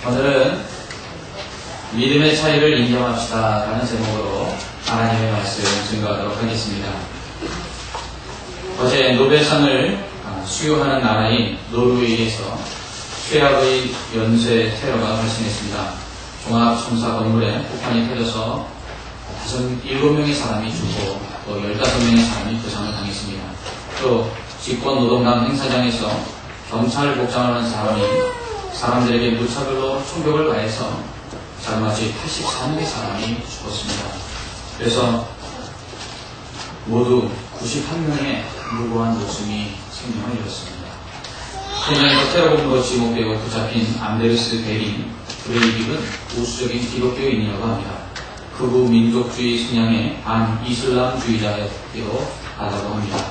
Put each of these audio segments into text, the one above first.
오늘은 믿음의 차이를 인정합시다 라는 제목으로 하나님의 말씀 증거하도록 하겠습니다. 어제 노벨상을 수여하는 나라인 노르웨이에서 최악의 연쇄 테러가 발생했습니다. 종합청사 건물에 폭탄이 터져서 7명의 사람이 죽고 또 15명의 사람이 부상을 당했습니다. 또 집권노동당 행사장에서 경찰 복장을 한 사람이 사람들에게 무차별로 총격을 가해서 자그마치 84명의 사람이 죽었습니다. 그래서 모두 91명의 무고한 목숨이 생명을 잃었습니다. 현장에서 테러 공무로 지목되고 붙잡힌 안데르스 베린 브레이빅은 보수적인 기독교인이라고 합니다. 극우 민족주의 성향의 반이슬람주의자였기도 하다고 합니다.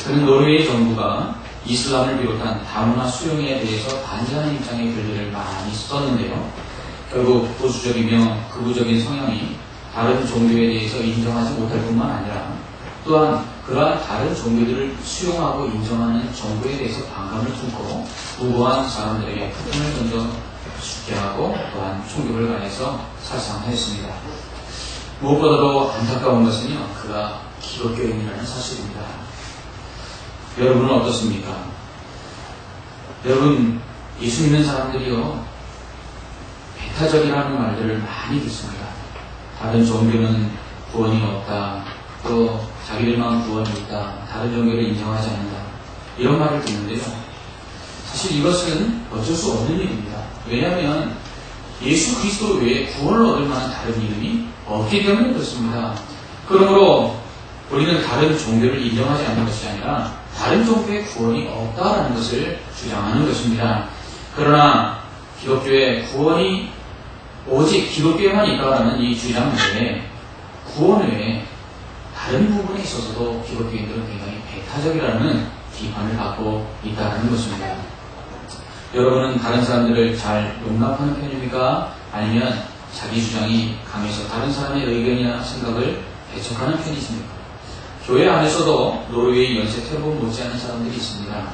그는 노르웨이 정부가 이슬람을 비롯한 다문화 수용에 대해서 반대하는 입장의 글들을 많이 썼는데요. 결국 보수적이며 극우적인 성향이 다른 종교에 대해서 인정하지 못할 뿐만 아니라 또한 그러한 다른 종교들을 수용하고 인정하는 정부에 대해서 반감을 품고 무고한 사람들에게 폭탄을 던져 죽게 하고 또한 총격을 가해서 살상하였습니다. 무엇보다도 안타까운 것은요, 그가 기독교인이라는 사실입니다. 여러분은 어떻습니까? 여러분, 예수 믿는 사람들이요, 배타적이라는 말들을 많이 듣습니다. 다른 종교는 구원이 없다, 또 자기들만 구원이 있다, 다른 종교를 인정하지 않는다, 이런 말을 듣는데요. 사실 이것은 어쩔 수 없는 일입니다. 왜냐하면 예수 그리스도 외에 구원을 얻을 만한 다른 이름이 없기 때문에 그렇습니다. 그러므로 우리는 다른 종교를 인정하지 않는 것이 아니라 다른 종교의 구원이 없다라는 것을 주장하는 것입니다. 그러나 기독교의 구원이 오직 기독교에만 있다라는 이 주장 외에 구원 외에 다른 부분에 있어서도 기독교인들은 굉장히 배타적이라는 비판을 받고 있다는 것입니다. 여러분은 다른 사람들을 잘 용납하는 편입니까? 아니면 자기 주장이 강해서 다른 사람의 의견이나 생각을 배척하는 편이십니까? 교회 안에서도 노르웨이 연쇄 테러 못지않은 사람들이 있습니다.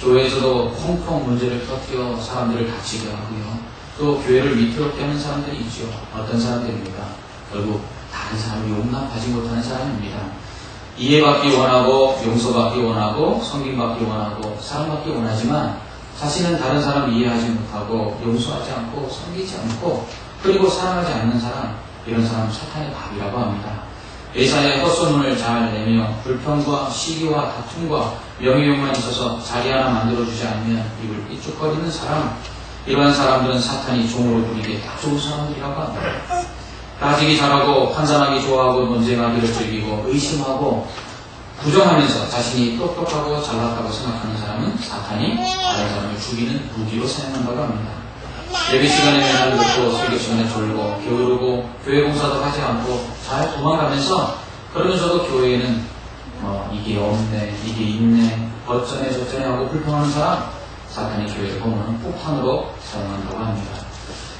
교회에서도 펑펑 문제를 터뜨려 사람들을 다치게 하고요. 또 교회를 위태롭게 하는 사람들이 있죠. 어떤 사람들입니까? 결국 다른 사람을 용납하지 못하는 사람입니다. 이해받기 원하고 용서받기 원하고 섬김받기 원하고 사랑받기 원하지만 자신은 다른 사람을 이해하지 못하고 용서하지 않고 섬기지 않고 그리고 사랑하지 않는 사람, 이런 사람 사탄의 밥이라고 합니다. 예사의 헛소문을 잘 내며 불평과 시기와 다툼과 명예욕만 있어서 자리 하나 만들어주지 않으면 입을 삐죽거리는 사람, 이러한 사람들은 사탄이 종으로 부리기에 딱 좋은 사람들이라고 합니다. 따지기 잘하고 판단하기 좋아하고 논쟁하기를 즐기고 의심하고 부정하면서 자신이 똑똑하고 잘났다고 생각하는 사람은 사탄이 다른 사람을 죽이는 무기로 사용한다고 합니다. 예배 시간에 맨날 듣고 설교 시간에 졸고 게으르고 교회 공사도 하지 않고 잘 도망가면서 그러면서도 교회에는 이게 없네, 이게 있네, 어쩌네 저쩌네 하고 불평하는 사람, 사탄이 교회를 허무는 폭탄으로 사용한다고 합니다.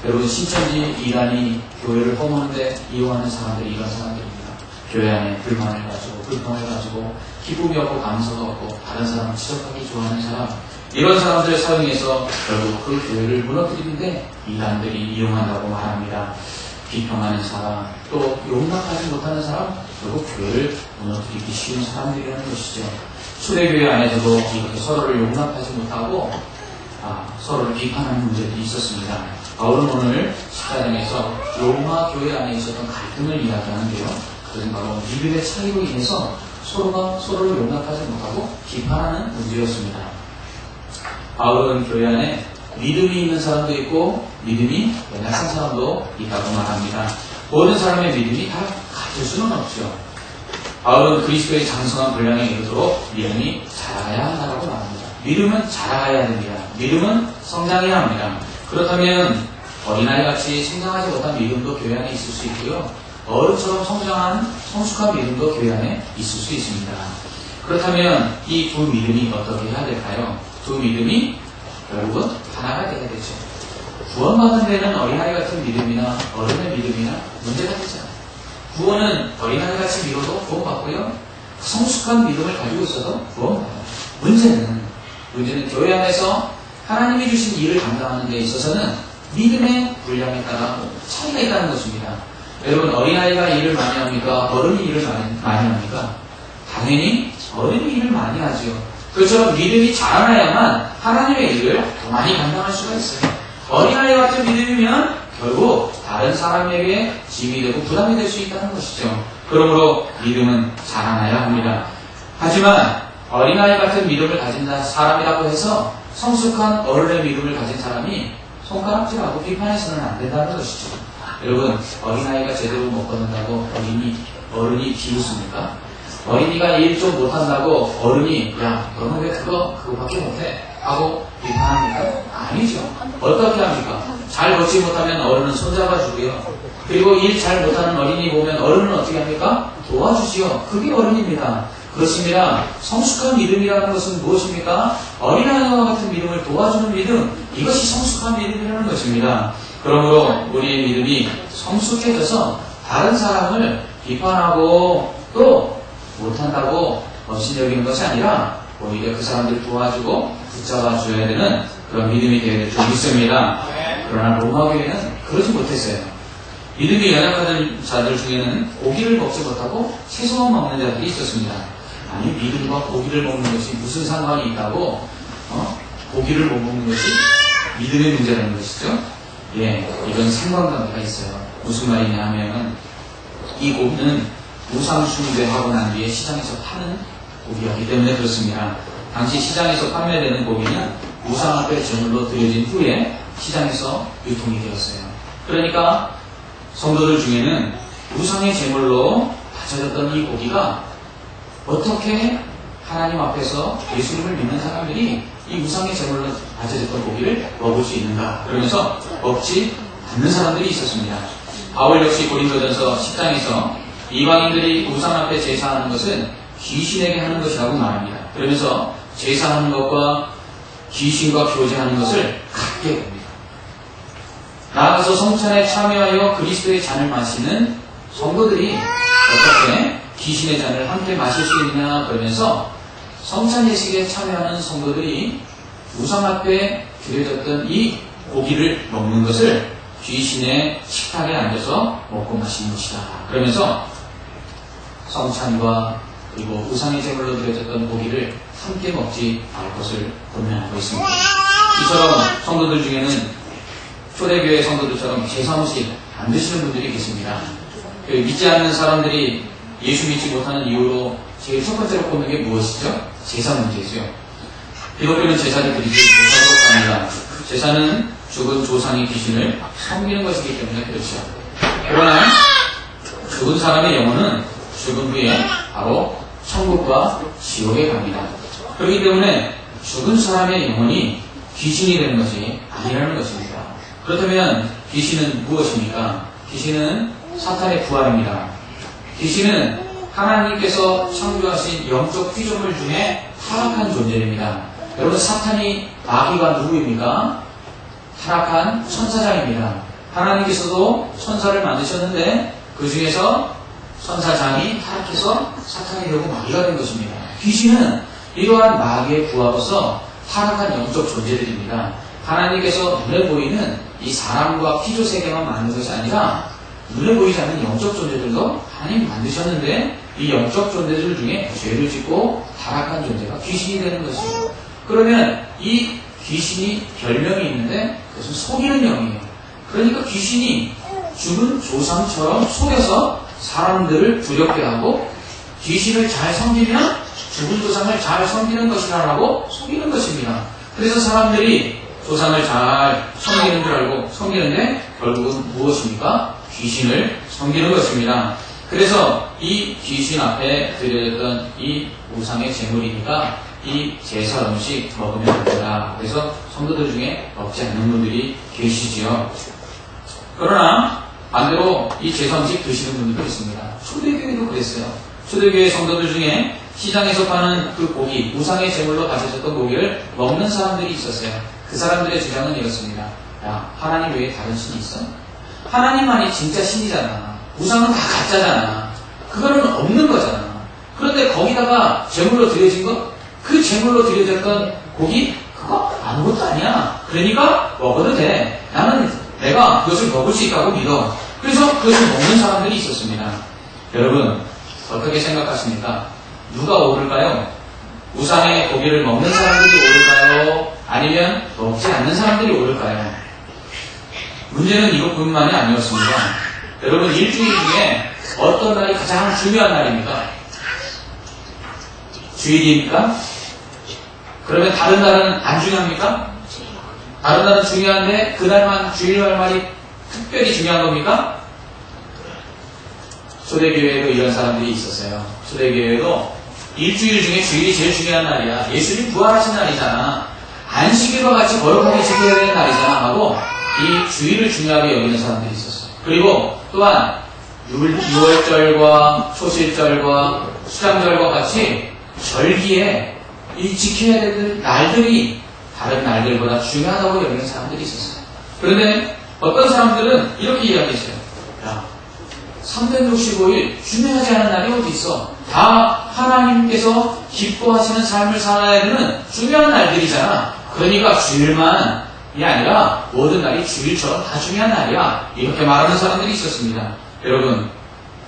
여러분, 신천지 이단이 교회를 허무는데 이용하는 사람들이 이런 사람들입니다. 교회 안에 불만을 가지고 불평을 가지고 기쁨이 없고 감사가 없고 다른 사람을 지적하기 좋아하는 사람, 이런 사람들을 사용해서 결국 그 교회를 무너뜨리는데 이단들이 이용한다고 말합니다. 비평하는 사람, 또 용납하지 못하는 사람, 결국 교회를 무너뜨리기 쉬운 사람들이라는 것이죠. 초대교회 안에서도 이렇게 서로를 용납하지 못하고 서로를 비판하는 문제들이 있었습니다. 바울은 오늘 14장에서 로마 교회 안에 있었던 갈등을 이야기하는데요. 그것은 바로 믿음의 차이로 인해서 서로가 서로를 용납하지 못하고 비판하는 문제였습니다. 바울은 교회 안에 믿음이 있는 사람도 있고 믿음이 연약한 사람도 있다고 말합니다. 모든 사람의 믿음이 다 같을 수는 없죠. 바울은 그리스도의 장성한 분량에 이르도록 믿음이 자라가야 한다고 말합니다. 믿음은 자라가야 됩니다. 믿음은 성장해야 합니다. 그렇다면 어린아이같이 성장하지 못한 믿음도 교회 안에 있을 수 있고요. 어른처럼 성장한 성숙한 믿음도 교회 안에 있을 수 있습니다. 그렇다면 이 두 믿음이 어떻게 해야 될까요? 두 믿음이 결국은 하나가 돼야 되죠. 구원받은 데는 어린아이 같은 믿음이나 어른의 믿음이나 문제가 되지 않아요. 구원은 어린아이같이 믿어도 구원받고요. 성숙한 믿음을 가지고 있어도 구원받아요. 문제는 교회 안에서 하나님이 주신 일을 감당하는 데 있어서는 믿음의 분량에 따라 차이가 있다는 것입니다. 여러분, 어린아이가 일을 많이 합니까? 어른이 일을 많이 합니까? 당연히 어른이 일을 많이 하죠. 그처럼 믿음이 자라나야만 하나님의 일을 더 많이 감당할 수가 있어요. 어린아이 같은 믿음이면 결국 다른 사람에게 짐이 되고 부담이 될 수 있다는 것이죠. 그러므로 믿음은 자라나야 합니다. 하지만 어린아이 같은 믿음을 가진 사람이라고 해서 성숙한 어른의 믿음을 가진 사람이 손가락질하고 비판해서는 안 된다는 것이죠. 여러분, 어린아이가 제대로 못 걷는다고 어른이 비웃습니까? 어린이가 일 좀 못한다고 어른이 야 너는 왜 그거밖에 못해? 하고 비판합니까? 아니죠. 어떻게 합니까? 잘 걷지 못하면 어른은 손잡아주고요. 그리고 일 잘 못하는 어린이 보면 어른은 어떻게 합니까? 도와주지요. 그게 어른입니다. 그렇습니다. 성숙한 믿음이라는 것은 무엇입니까? 어린아이와 같은 믿음을 도와주는 믿음, 이것이 성숙한 믿음이라는 것입니다. 그러므로 우리의 믿음이 성숙해져서 다른 사람을 비판하고 또 못한다고 없이 여기는 것이 아니라 오히려 그 사람들을 도와주고 붙잡아 줘야 되는 그런 믿음이 되어야 될 줄 믿습니다. 그러나 로마교회는 그러지 못했어요. 믿음이 연약한 자들 중에는 고기를 먹지 못하고 채소만 먹는 자들이 있었습니다. 아니, 믿음과 고기를 먹는 것이 무슨 상관이 있다고 고기를 못 먹는 것이 믿음의 문제라는 것이죠. 예, 이런 상관관계가 있어요. 무슨 말이냐 하면 이 고기는 우상 숭배하고 난 뒤에 시장에서 파는 고기였기 때문에 그렇습니다. 당시 시장에서 판매되는 고기는 우상 앞에 제물로 드려진 후에 시장에서 유통이 되었어요. 그러니까 성도들 중에는 우상의 제물로 바쳐졌던 이 고기가 어떻게 하나님 앞에서 예수님을 믿는 사람들이 이 우상의 제물로 바쳐졌던 고기를 먹을 수 있는가? 그러면서 먹지 않는 사람들이 있었습니다. 바울 역시 고린도전서 10장에서 이방인들이 우상 앞에 제사하는 것은 귀신에게 하는 것이라고 말합니다. 그러면서 제사하는 것과 귀신과 교제하는 것을 같게 봅니다. 나아가서 성찬에 참여하여 그리스도의 잔을 마시는 성도들이 어떻게 귀신의 잔을 함께 마실 수 있느냐 그러면서 성찬 예식에 참여하는 성도들이 우상 앞에 드려졌던 이 고기를 먹는 것을 귀신의 식탁에 앉아서 먹고 마시는 것이다. 그러면서 성찬과 그리고 우상의 제물로 드려졌던 고기를 함께 먹지 말 것을 권면하고 있습니다. 이처럼 성도들 중에는 초대교회 성도들처럼 제사음식 안 드시는 분들이 계십니다. 믿지 않는 사람들이 예수 믿지 못하는 이유로 제일 첫 번째로 꼽는 게 무엇이죠? 제사 문제죠. 기독교는 제사를 드리지 못하도록 합니다. 제사는 죽은 조상의 귀신을 섬기는 것이기 때문에 그렇죠. 그러나 죽은 사람의 영혼은 죽은 후에 바로 천국과 지옥에 갑니다. 그렇기 때문에 죽은 사람의 영혼이 귀신이 되는 것이 아니라는 것입니다. 그렇다면 귀신은 무엇입니까? 귀신은 사탄의 부하입니다. 귀신은 하나님께서 창조하신 영적 피조물 중에 타락한 존재입니다. 여러분, 사탄이 마귀가 누구입니까? 타락한 천사장입니다. 하나님께서도 천사를 만드셨는데 그 중에서 천사장이 타락해서 사탄이 되고 마귀가 된 것입니다. 귀신은 이러한 마귀의 부하로서 타락한 영적 존재들입니다. 하나님께서 눈에 보이는 이 사람과 피조 세계만 만든 것이 아니라 눈에 보이지 않는 영적 존재들도 하나님 만드셨는데 이 영적 존재들 중에 죄를 짓고 타락한 존재가 귀신이 되는 것이죠. 그러면 이 귀신이 별명이 있는데 그것은 속이는 영이에요. 그러니까 귀신이 죽은 조상처럼 속여서 사람들을 두렵게 하고 귀신을 잘 섬기면 죽은 조상을 잘 섬기는 것이라고 속이는 것입니다. 그래서 사람들이 조상을 잘 섬기는 줄 알고 섬기는데 결국은 무엇입니까? 귀신을 섬기는 것입니다. 그래서 이 귀신 앞에 드려졌던 이 우상의 제물이니까 이 제사 음식 먹으면 안 된다. 그래서 성도들 중에 먹지 않는 분들이 계시지요. 그러나 반대로 이 제사 음식 드시는 분들도 있습니다. 초대교회도 그랬어요. 초대교회 성도들 중에 시장에서 파는 그 고기, 우상의 제물로 바쳐졌던 고기를 먹는 사람들이 있었어요. 그 사람들의 주장은 이렇습니다. 야, 하나님 외에 다른 신이 있어? 하나님만이 진짜 신이잖아. 우상은 다 가짜잖아. 그거는 없는 거잖아. 그런데 거기다가 제물로 드려진 것? 그 제물로 드려졌던 고기? 그거 아무것도 아니야. 그러니까 먹어도 돼. 나는 내가 그것을 먹을 수 있다고 믿어. 그래서 그것을 먹는 사람들이 있었습니다. 여러분, 어떻게 생각하십니까? 누가 오를까요? 우상의 고기를 먹는 사람들이 오를까요? 아니면 먹지 않는 사람들이 오를까요? 문제는 이것뿐만이 아니었습니다. 여러분, 일주일 중에 어떤 날이 가장 중요한 날입니까? 주일입니까? 그러면 다른 날은 안 중요합니까? 다른 날은 중요한데 그날만 주일날만이 특별히 중요한 겁니까? 초대교회에도 이런 사람들이 있었어요. 초대교회에도 일주일 중에 주일이 제일 중요한 날이야. 예수님 부활하신 날이잖아. 안식일과 같이 거룩하게 지켜야 되는 날이잖아 하고 이 주일을 중요하게 여기는 사람들이 있었어요. 그리고 또한 유월절과 초실절과 수장절과 같이 절기에 이 지켜야 되는 날들이 다른 날들보다 중요하다고 여기는 사람들이 있었어요. 그런데 어떤 사람들은 이렇게 이야기했어요. 야, 365일 중요하지 않은 날이 어디 있어? 다 하나님께서 기뻐하시는 삶을 살아야 되는 중요한 날들이잖아. 그러니까 주일만이 아니라 모든 날이 주일처럼 다 중요한 날이야. 이렇게 말하는 사람들이 있었습니다. 여러분,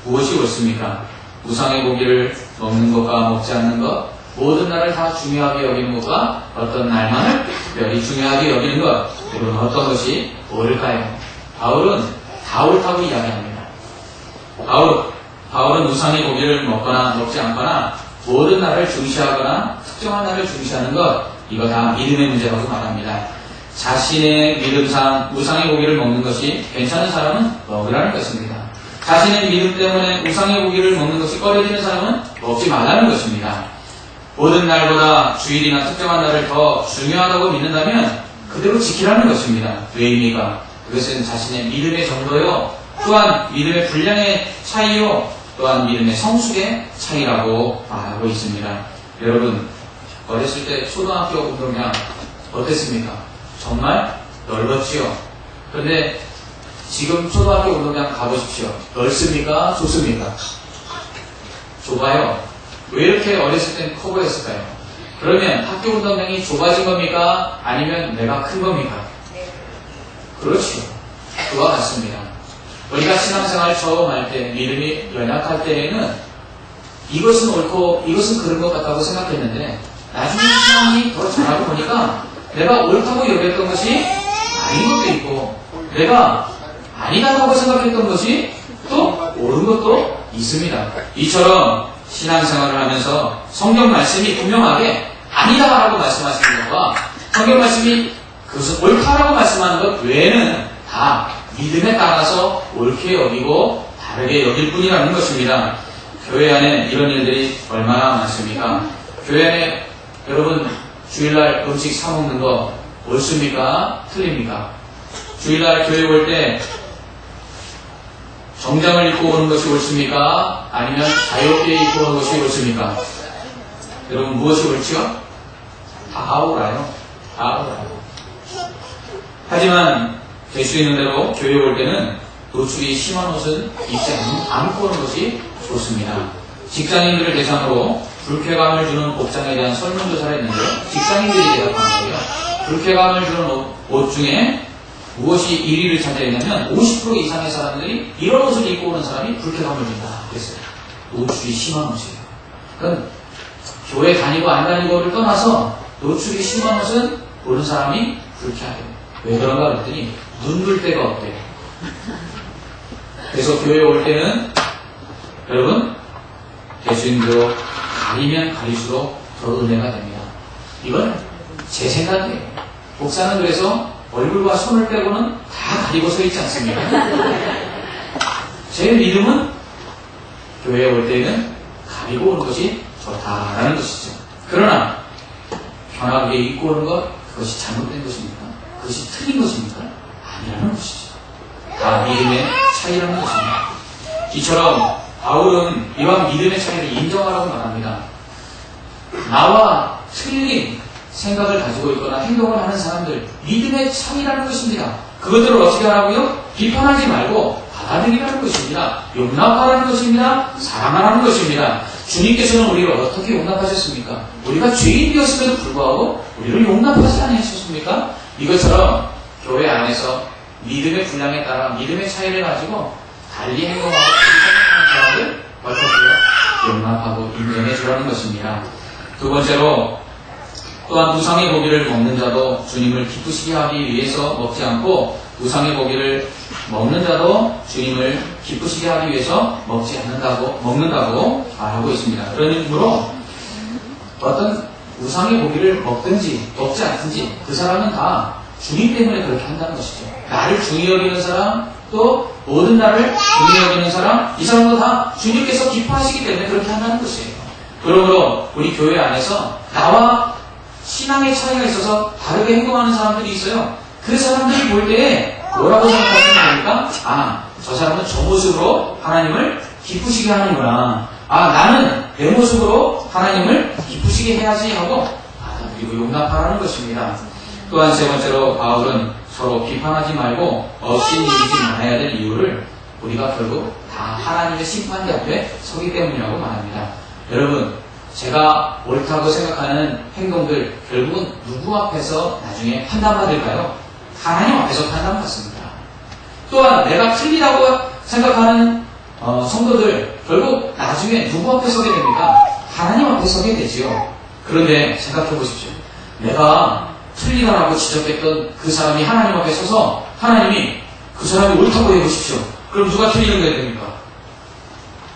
무엇이 옳습니까? 우상의 고기를 먹는 것과 먹지 않는 것, 모든 날을 다 중요하게 여기는 것과 어떤 날만을 특별히 중요하게 여기는 것, 여러분 어떤 것이 옳을까요? 바울은 다 옳다고 이야기합니다. 바울은 우상의 고기를 먹거나 먹지 않거나 모든 날을 중시하거나 특정한 날을 중시하는 것, 이거 다 믿음의 문제라고 말합니다. 자신의 믿음상 우상의 고기를 먹는 것이 괜찮은 사람은 먹으라는 것입니다. 자신의 믿음 때문에 우상의 고기를 먹는 것이 꺼려지는 사람은 먹지 말라는 것입니다. 모든 날보다 주일이나 특정한 날을 더 중요하다고 믿는다면 그대로 지키라는 것입니다. 왜입니까? 그것은 자신의 믿음의 정도요, 또한 믿음의 분량의 차이요, 또한 믿음의 성숙의 차이라고 말하고 있습니다. 여러분, 어렸을 때 초등학교 운동장 어땠습니까? 정말 넓었지요. 그런데 지금 초등학교 운동장 가보십시오. 넓습니까? 좁습니까? 좁아요. 왜 이렇게 어렸을 땐 커 보였을까요? 그러면 학교 운동장이 좁아진 겁니까? 아니면 내가 큰 겁니까? 그렇죠. 그와 같습니다. 우리가 신앙생활 처음 할 때, 믿음이 연약할 때에는 이것은 옳고 이것은 그런 것 같다고 생각했는데 나중에 신앙이 더 잘하고 보니까 내가 옳다고 여겼던 것이 아닌 것도 있고 내가 아니다라고 생각했던 것이 또 옳은 것도 있습니다. 이처럼 신앙생활을 하면서 성경 말씀이 분명하게 아니다라고 말씀하시는 것과 성경 말씀이 그것은 옳다라고 말씀하는 것 외에는 다 믿음에 따라서 옳게 여기고 다르게 여길 뿐이라는 것입니다. 교회 안에 이런 일들이 얼마나 많습니까? 교회 안에 여러분 주일날 음식 사먹는 거 옳습니까? 틀립니까? 주일날 교회 올 때 정장을 입고 오는 것이 옳습니까? 아니면 자유롭게 입고 오는 것이 옳습니까? 여러분 무엇이 옳지요? 다 옳아요. 다 옳아요. 하지만 될 수 있는 대로 교회 올 때는 노출이 심한 옷은 입지 않고 오는 것이 좋습니다. 직장인들을 대상으로 불쾌감을 주는 옷장에 대한 설문조사를 했는데요. 직장인들이 대답한 거예요. 불쾌감을 주는 옷 중에 무엇이 1위를 차지했냐면 50% 이상의 사람들이 이런 옷을 입고 오는 사람이 불쾌감을 준다 그랬어요. 노출이 심한 옷이에요. 그건 교회 다니고 안 다니고를 떠나서 노출이 심한 옷은 보는 사람이 불쾌하대요. 왜 그런가 그랬더니 눈 둘 데가 없대요. 그래서 교회에 올 때는 여러분 될 수 있는 대로 가리면 가릴수록 더 은혜가 됩니다. 이건 제 생각이에요. 목사는 그래서 얼굴과 손을 빼고는 다 가리고 서 있지 않습니까? 제 믿음은 교회에 올 때는 가리고 오는 것이 좋다라는 것이죠. 그러나 편하게 입고 오는 것, 그것이 잘못된 것입니까? 그것이 틀린 것입니까? 아니라는 것이죠. 다 믿음의 차이라는 것입니다. 이처럼 바울은 이러한 믿음의 차이를 인정하라고 말합니다. 나와 틀린 생각을 가지고 있거나 행동을 하는 사람들, 믿음의 차이라는 것입니다. 그것들을 어떻게 하라고요? 비판하지 말고 받아들이라는 것입니다. 용납하라는 것입니다. 사랑하라는 것입니다. 주님께서는 우리를 어떻게 용납하셨습니까? 우리가 죄인이었음에도 불구하고 우리를 용납하지 않으셨습니까? 이것처럼 교회 안에서 믿음의 분량에 따라 믿음의 차이를 가지고 달리 행동하고 달리 생각하는 사람을 어떻게 용납하고 인정해 주라는 것입니다. 두 번째로 또한 우상의 고기를 먹는 자도 주님을 기쁘시게 하기 위해서 먹지 않고 우상의 고기를 먹는 자도 주님을 기쁘시게 하기 위해서 먹는다고 말하고 있습니다. 그런 이유로 어떤 우상의 고기를 먹든지 먹지 않든지 그 사람은 다 주님 때문에 그렇게 한다는 것이죠. 나를 중히 여기는 사람, 또 모든 나를 중히 여기는 사람, 이 사람도 다 주님께서 기뻐하시기 때문에 그렇게 한다는 것이에요. 그러므로 우리 교회 안에서 나와 신앙의 차이가 있어서 다르게 행동하는 사람들이 있어요. 그 사람들이 볼 때에 뭐라고 생각하시면 됩니까? 아, 저 사람은 저 모습으로 하나님을 기쁘시게 하는구나. 아, 나는 내 모습으로 하나님을 기쁘시게 해야지 하고 받아들이고 용납하라는 것입니다. 또한 세 번째로 바울은 서로 비판하지 말고 업신여기지 말아야 될 이유를 우리가 결국 다 하나님의 심판대 앞에 서기 때문이라고 말합니다. 여러분, 제가 옳다고 생각하는 행동들 결국은 누구 앞에서 나중에 판단받을까요? 하나님 앞에서 판단받습니다. 또한 내가 틀리다고 생각하는 성도들 결국 나중에 누구 앞에 서게 됩니까? 하나님 앞에 서게 되지요. 그런데 생각해 보십시오. 내가 틀리다라고 지적했던 그 사람이 하나님 앞에 서서 하나님이 그 사람이 옳다고 해보십시오. 그럼 누가 틀리는 게 됩니까?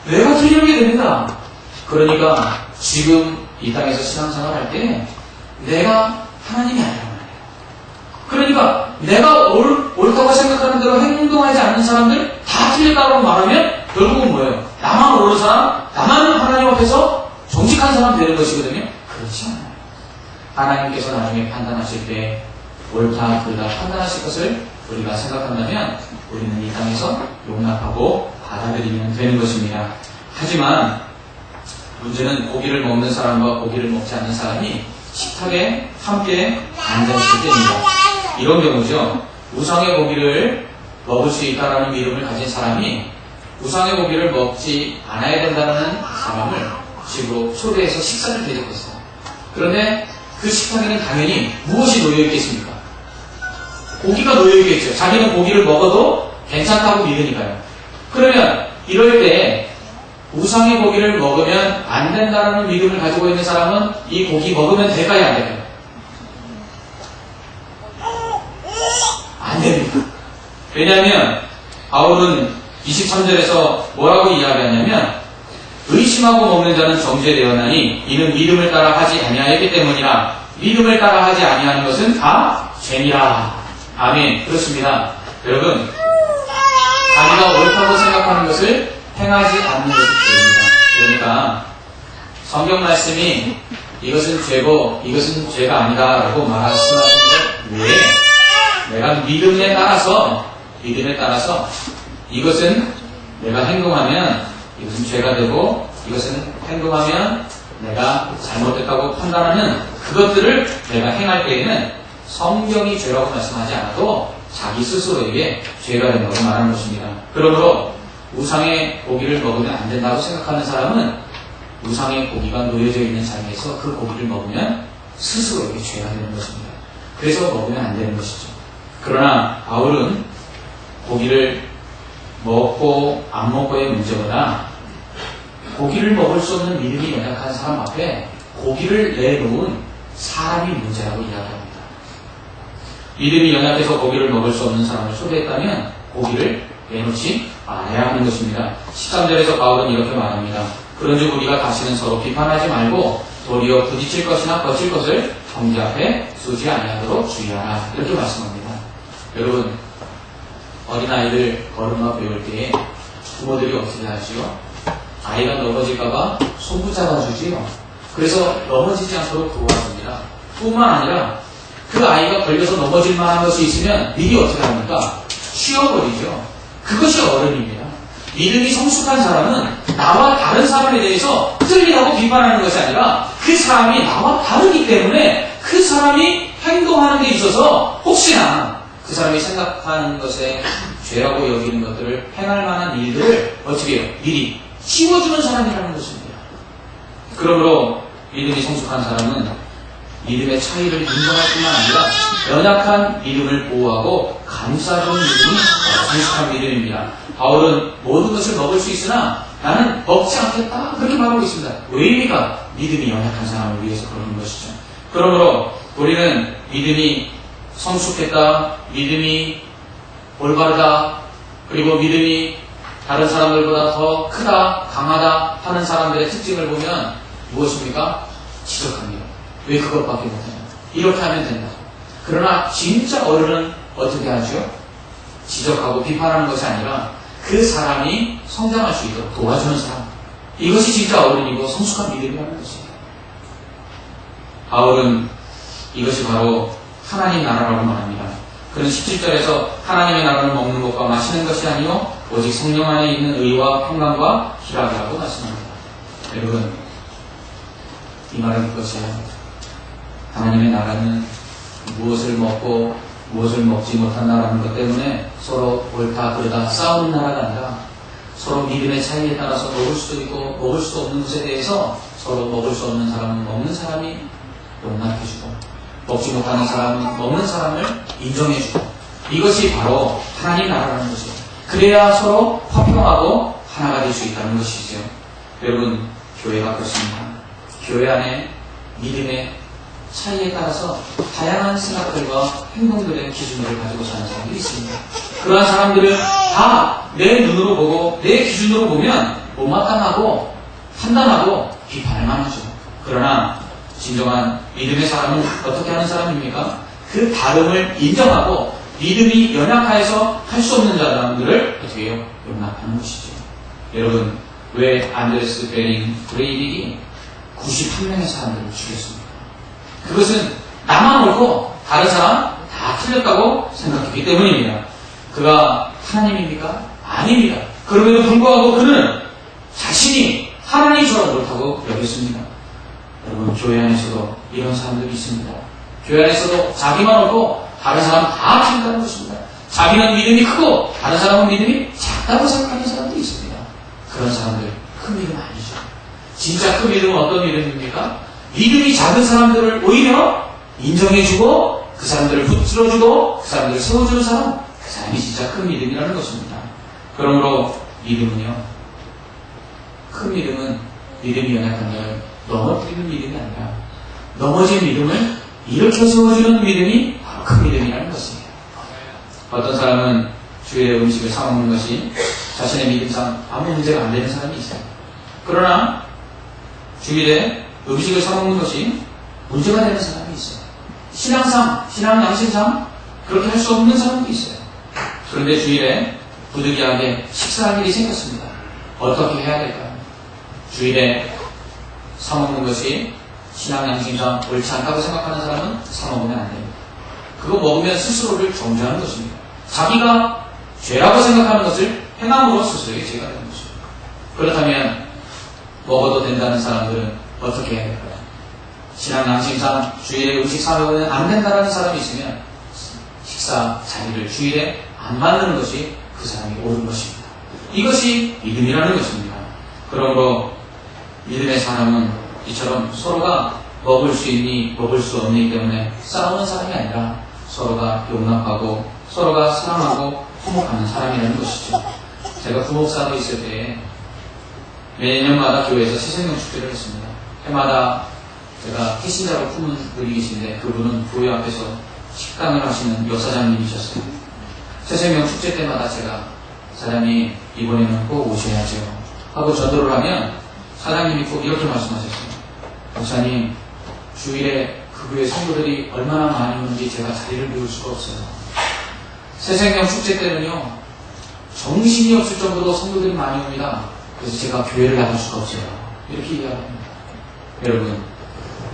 내가 틀리는 게 됩니다. 그러니까 지금 이 땅에서 신앙생활 할 때 내가 하나님이 아니란 말이에요. 그러니까 내가 옳다고 생각하는 대로 행동하지 않는 사람들 다 틀렸다고 말하면 결국은 뭐예요? 나만 옳은 사람, 나만 하나님 앞에서 정직한 사람 되는 것이거든요. 그렇지 않아요. 하나님께서 나중에 판단하실 때 옳다, 그르다 판단하실 것을 우리가 생각한다면 우리는 이 땅에서 용납하고 받아들이면 되는 것입니다. 하지만 문제는 고기를 먹는 사람과 고기를 먹지 않는 사람이 식탁에 함께 앉아있을 때입니다. 이런 경우죠. 우상의 고기를 먹을 수 있다는 믿음을 가진 사람이 우상의 고기를 먹지 않아야 된다는 사람을 집으로 초대해서 식사를 대접했어요. 그런데 그 식탁에는 당연히 무엇이 놓여있겠습니까? 고기가 놓여있겠죠. 자기는 고기를 먹어도 괜찮다고 믿으니까요. 그러면 이럴 때 우상의 고기를 먹으면 안 된다는 믿음을 가지고 있는 사람은 이 고기 먹으면 될까요? 안 될까요? 안 됩니다. 왜냐하면 바울은 23절에서 뭐라고 이야기하냐면 의심하고 먹는 자는 정죄되었나니 이는 믿음을 따라 하지 아니하였기 때문이라. 믿음을 따라 하지 아니하는 것은 다 죄니라. 아멘. 그렇습니다. 여러분, 자기가 옳다고 생각하는 것을 행하지 않는 것이 죄입니다. 그러니까 성경 말씀이 이것은 죄고 이것은 죄가 아니다라고 말씀하시는데 왜? 내가 믿음에 따라서 이것은 내가 행동하면 이것은 죄가 되고 이것은 행동하면 내가 잘못됐다고 판단하는 그것들을 내가 행할 때에는 성경이 죄라고 말씀하지 않아도 자기 스스로에게 죄가 된다고 말하는 것입니다. 그러므로 우상의 고기를 먹으면 안 된다고 생각하는 사람은 우상의 고기가 놓여져 있는 자리에서 그 고기를 먹으면 스스로에게 죄가 되는 것입니다. 그래서 먹으면 안 되는 것이죠. 그러나 바울은 고기를 먹고 안 먹고의 문제보다 고기를 먹을 수 없는 믿음이 연약한 사람 앞에 고기를 내놓은 사람이 문제라고 이야기합니다. 믿음이 연약해서 고기를 먹을 수 없는 사람을 초대했다면 고기를 내놓지 말아야 하는 것입니다. 13절에서 바울은 이렇게 말합니다. 그런즉 우리가 다시는 서로 비판하지 말고 도리어 부딪힐 것이나 거칠 것을 형제 앞에 두지 아니하도록 주의하라. 이렇게 말씀합니다. 여러분, 어린아이들 걸음마 배울 때에 부모들이 어떻게 하지요? 아이가 넘어질까봐 손 붙잡아주지요. 그래서 넘어지지 않도록 도와줍니다. 뿐만 아니라 그 아이가 걸려서 넘어질 만한 것이 있으면 미리 어떻게 합니까? 쉬어버리죠. 그것이 어른입니다. 믿음이 성숙한 사람은 나와 다른 사람에 대해서 틀리다고 비판하는 것이 아니라 그 사람이 나와 다르기 때문에 그 사람이 행동하는 데 있어서 혹시나 그 사람이 생각하는 것에 죄라고 여기는 것들을 행할 만한 일들을 어떻게 해요? 미리 치워주는 사람이라는 것입니다. 그러므로 믿음이 성숙한 사람은 믿음의 차이를 인정할 뿐만 아니라 연약한 믿음을 보호하고 감싸주는 믿음이 성숙한 믿음입니다. 바울은 모든 것을 먹을 수 있으나 나는 먹지 않겠다 그렇게 말하고 있습니다. 왜입니까? 믿음이 연약한 사람을 위해서 그러는 것이죠. 그러므로 우리는 믿음이 성숙했다, 믿음이 올바르다, 그리고 믿음이 다른 사람들보다 더 크다, 강하다 하는 사람들의 특징을 보면 무엇입니까? 지적합니다. 왜 그것밖에 못하냐? 이렇게 하면 된다. 그러나 진짜 어른은 어떻게 하죠? 지적하고 비판하는 것이 아니라 그 사람이 성장할 수 있도록 도와주는 사람. 이것이 진짜 어른이고 성숙한 믿음이라는 것입니다. 바울은 이것이 바로 하나님 나라라고 말합니다. 그는 17절에서 하나님의 나라는 먹는 것과 마시는 것이 아니요 오직 성령 안에 있는 의와 평강과 희락이라고 말씀합니다. 여러분, 이 말은 그것이에요. 하나님의 나라는 무엇을 먹고 무엇을 먹지 못한다라는 것 때문에 서로 옳다 그르다 싸우는 나라가 아니라 서로 믿음의 차이에 따라서 먹을 수도 있고 먹을 수 없는 것에 대해서 서로 먹을 수 없는 사람은 먹는 사람이 용납해주고 먹지 못하는 사람은 먹는 사람을 인정해주고 이것이 바로 하나님 나라라는 것이에요. 그래야 서로 화평하고 하나가 될 수 있다는 것이죠. 여러분, 교회가 그렇습니다. 교회 안에 믿음의 차이에 따라서 다양한 생각들과 행동들의 기준을 가지고 사는 사람들이 있습니다. 그러한 사람들은 다 내 눈으로 보고 내 기준으로 보면 못마땅하고 판단하고 비판할 만하죠. 그러나 진정한 믿음의 사람은 어떻게 하는 사람입니까? 그 다름을 인정하고 믿음이 연약하여서 할 수 없는 사람들을 어떻게 해요? 용납하는 것이죠. 여러분, 왜 안드레스 베링 브레이빅이 91명의 사람들을 죽였습니까? 그것은 나만 옳고 다른 사람 다 틀렸다고 생각했기 때문입니다. 그가 하나님입니까? 아닙니다. 그럼에도 불구하고 그는 자신이 하나님처럼 옳다고 여겼습니다. 여러분, 교회 안에서도 이런 사람들이 있습니다. 교회 안에서도 자기만 옳고 다른 사람 다 틀린다는 것입니다. 자기는 믿음이 크고 다른 사람은 믿음이 작다고 생각하는 사람들이 있습니다. 그런 사람들 큰 믿음 아니죠. 진짜 큰 믿음은 어떤 믿음입니까? 믿음이 작은 사람들을 오히려 인정해주고 그 사람들을 붙들어주고 그 사람들을 세워주는 사람, 그 사람이 진짜 큰 믿음이라는 것입니다. 그러므로 믿음은요, 큰 믿음은 믿음이 연약한 자를 넘어뜨리는 믿음이 아니라 넘어진 믿음을 일으켜 세워주는 믿음이 바로 큰 믿음이라는 것입니다. 어떤 사람은 주일에 음식을 사먹는 것이 자신의 믿음상 아무 문제가 안 되는 사람이 있어요. 그러나 주일에 음식을 사먹는 것이 문제가 되는 사람이 있어요. 신앙상, 신앙 양심상 그렇게 할 수 없는 사람도 있어요. 그런데 주일에 부득이하게 식사할 일이 생겼습니다. 어떻게 해야 될까요? 주일에 사먹는 것이 신앙 양심상 옳지 않다고 생각하는 사람은 사먹으면 안 됩니다. 그거 먹으면 스스로를 정죄하는 것입니다. 자기가 죄라고 생각하는 것을 행함으로 스스로에게 죄가 되는 것입니다. 그렇다면 먹어도 된다는 사람들은 어떻게 해야 될까요? 신앙 양심상 주일에 음식 사먹으면 안 된다는 사람이 있으면 식사 자리를 주일에 안 만드는 것이 그 사람이 옳은 것입니다. 이것이 믿음이라는 것입니다. 그러므로 믿음의 사람은 이처럼 서로가 먹을 수 있니 먹을 수 없니 때문에 싸우는 사람이 아니라 서로가 용납하고 서로가 사랑하고 화목하는 사람이라는 것이죠. 제가 부목사도 있을 때 매년마다 교회에서 새생명 축제를 했습니다. 해마다 제가 해신자로 품은 분이 계신데 그분은 교회 앞에서 식당을 하시는 여사장님이셨어요. 새생명 축제 때마다 제가 사장님 이번에는 꼭 오셔야죠 하고 전도를 하면 사장님이 꼭 이렇게 말씀하셨어요. 목사님, 주일에 그 교회 성도들이 얼마나 많이 오는지 제가 자리를 비울 수가 없어요. 새생명 축제 때는요, 정신이 없을 정도로 성도들이 많이 옵니다. 그래서 제가 교회를 나갈 수가 없어요. 이렇게 이야기합니다. 여러분,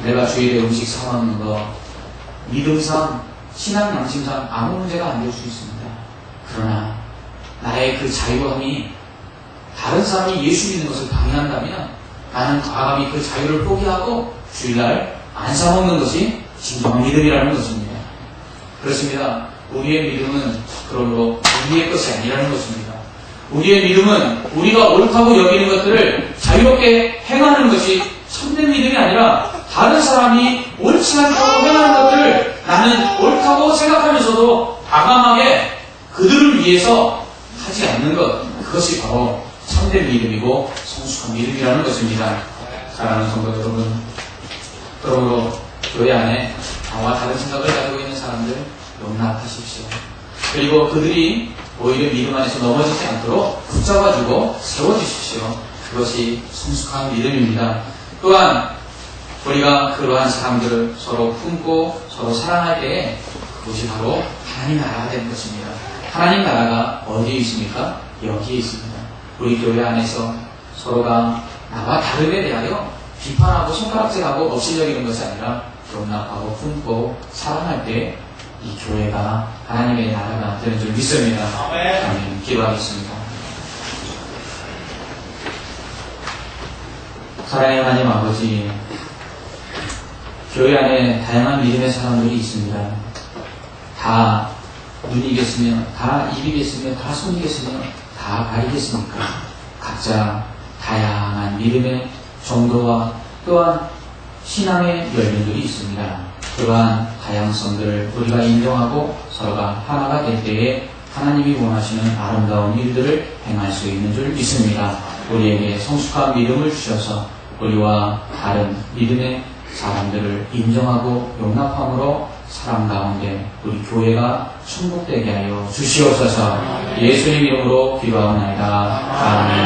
내가 주일에 음식 사먹는 거 믿음상, 신앙 양심상 아무 문제가 안 될 수 있습니다. 그러나 나의 그 자유함이 다른 사람이 예수 믿는 것을 방해한다면 나는 과감히 그 자유를 포기하고 주일날 안 사먹는 것이 진정한 믿음이라는 것입니다. 그렇습니다. 우리의 믿음은 그러므로 우리의 것이 아니라는 것입니다. 우리의 믿음은 우리가 옳다고 여기는 것들을 자유롭게 행하는 것이 참된 믿음이 아니라 다른 사람이 옳지 않다고 행하는 것들을 나는 옳다고 생각하면서도 과감하게 그들을 위해서 하지 않는 것, 그것이 바로 참된 믿음이고 성숙한 믿음이라는 것입니다. 사랑하는 성도 여러분, 그러므로 교회 안에 나와 다른 생각을 가지고 있는 사람들 용납하십시오. 그리고 그들이 오히려 믿음 안에서 넘어지지 않도록 붙잡아주고 세워주십시오. 그것이 성숙한 믿음입니다. 또한 우리가 그러한 사람들을 서로 품고 서로 사랑할 때에 그것이 바로 하나님 나라가 되는 것입니다. 하나님 나라가 어디에 있습니까? 여기에 있습니다. 우리 교회 안에서 서로가 나와 다름에 대하여 비판하고 손가락질하고 업신여기는 것이 아니라 용납하고 품고 사랑할 때 이 교회가 하나님의 나라가 되는 줄 믿습니다. 아멘. 기도하겠습니다. 사랑의 하나님 아버지, 교회 안에 다양한 믿음의 사람들이 있습니다. 다 눈이겠으며, 다 입이겠으며, 다 손이겠으며, 다 발이겠습니까? 각자 다양한 믿음의 정도와 또한 신앙의 열매들이 있습니다. 그러한 다양성들을 우리가 인정하고 서로가 하나가 될 때에 하나님이 원하시는 아름다운 일들을 행할 수 있는 줄 믿습니다. 우리에게 성숙한 믿음을 주셔서 우리와 다른 믿음의 사람들을 인정하고 용납함으로 사람 가운데 우리 교회가 충복되게 하여 주시옵소서. 예수님 이름으로 기도하옵나이다. 아멘.